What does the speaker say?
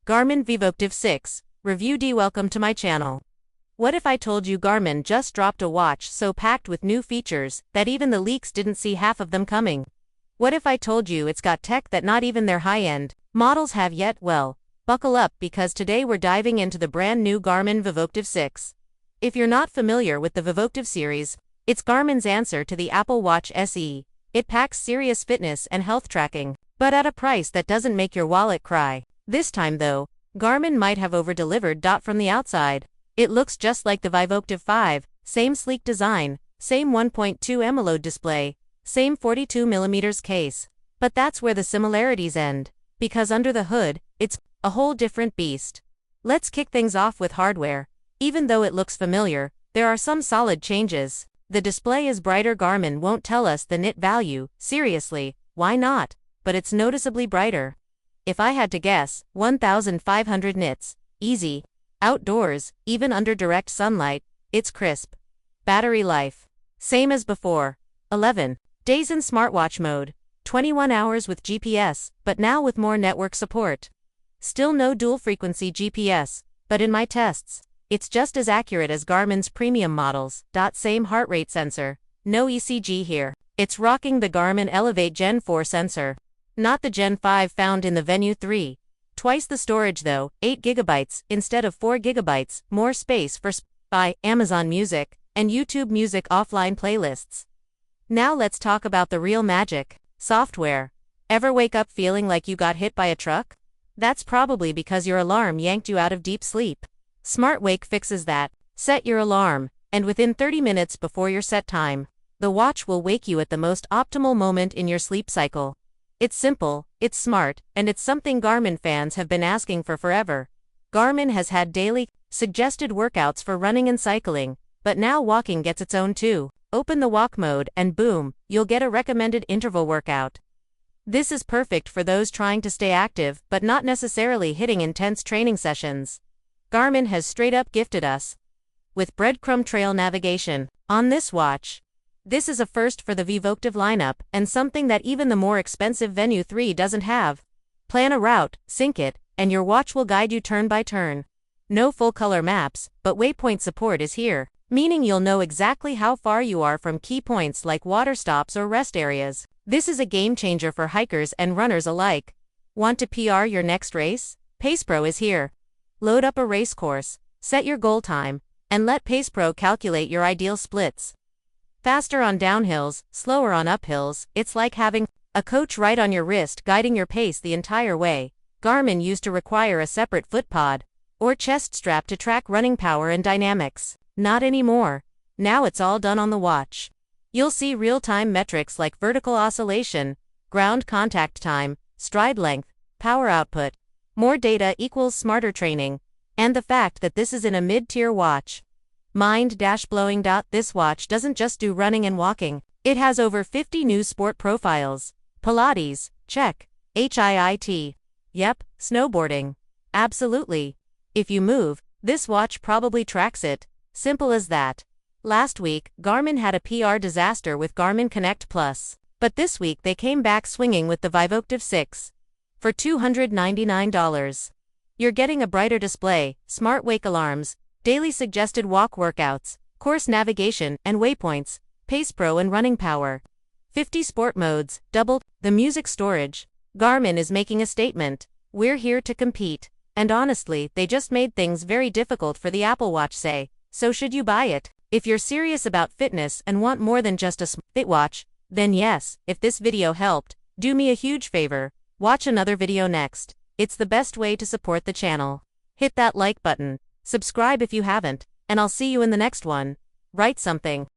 Garmin Vivoactive 6, Review D. Welcome to my channel. What if I told you Garmin just dropped a watch so packed with new features that even the leaks didn't see half of them coming? What if I told you it's got tech that not even their high-end models have yet? Well, buckle up because today we're diving into the brand new Garmin Vivoactive 6. If you're not familiar with the Vivoactive series, it's Garmin's answer to the Apple Watch SE. It packs serious fitness and health tracking, but at a price that doesn't make your wallet cry. This time though, Garmin might have over-delivered. From the outside, it looks just like the Vivoactive 5, same sleek design, same 1.2 AMOLED display, same 42mm case. But that's where the similarities end, because under the hood, it's a whole different beast. Let's kick things off with hardware. Even though it looks familiar, there are some solid changes. The display is brighter. Garmin won't tell us the nit value, seriously, why not? But it's noticeably brighter. If I had to guess, 1,500 nits, easy. Outdoors, even under direct sunlight, it's crisp. Battery life, same as before, 11 days in smartwatch mode, 21 hours with GPS, but now with more network support. Still no dual-frequency GPS, but in my tests, it's just as accurate as Garmin's premium models. Same heart rate sensor, no ECG here. It's rocking the Garmin Elevate Gen 4 sensor. Not the Gen 5 found in the Venue 3. Twice the storage though, 8GB instead of 4GB, more space for Spotify, Amazon Music, and YouTube Music offline playlists. Now let's talk about the real magic, software. Ever wake up feeling like you got hit by a truck? That's probably because your alarm yanked you out of deep sleep. Smart Wake fixes that. Set your alarm, and within 30 minutes before your set time, the watch will wake you at the most optimal moment in your sleep cycle. It's simple, it's smart, and it's something Garmin fans have been asking for forever. Garmin has had daily, suggested workouts for running and cycling, but now walking gets its own too. Open the walk mode and boom, you'll get a recommended interval workout. This is perfect for those trying to stay active but not necessarily hitting intense training sessions. Garmin has straight up gifted us with breadcrumb trail navigation on this watch. This is a first for the Vivoactive lineup, and something that even the more expensive Venue 3 doesn't have. Plan a route, sync it, and your watch will guide you turn by turn. No full-color maps, but waypoint support is here, meaning you'll know exactly how far you are from key points like water stops or rest areas. This is a game-changer for hikers and runners alike. Want to PR your next race? PacePro is here. Load up a race course, set your goal time, and let PacePro calculate your ideal splits. Faster on downhills, slower on uphills, it's like having a coach right on your wrist guiding your pace the entire way. Garmin used to require a separate foot pod or chest strap to track running power and dynamics. Not anymore. Now it's all done on the watch. You'll see real-time metrics like vertical oscillation, ground contact time, stride length, power output. More data equals smarter training. And the fact that this is in a mid-tier watch. Mind-blowing. This watch doesn't just do running and walking. It has over 50 new sport profiles. Pilates, check. HIIT. Yep, snowboarding. Absolutely. If you move, this watch probably tracks it. Simple as that. Last week, Garmin had a PR disaster with Garmin Connect Plus. But this week they came back swinging with the Vivoactive 6. For $299. You're getting a brighter display, smart wake alarms, daily suggested walk workouts, course navigation and waypoints, PacePro and running power. 50 sport modes, double the music storage. Garmin is making a statement. We're here to compete. And honestly, they just made things very difficult for the Apple Watch, say. So should you buy it? If you're serious about fitness and want more than just a fit watch, then yes. If this video helped, do me a huge favor. Watch another video next. It's the best way to support the channel. Hit that like button. Subscribe if you haven't, and I'll see you in the next one. Write something.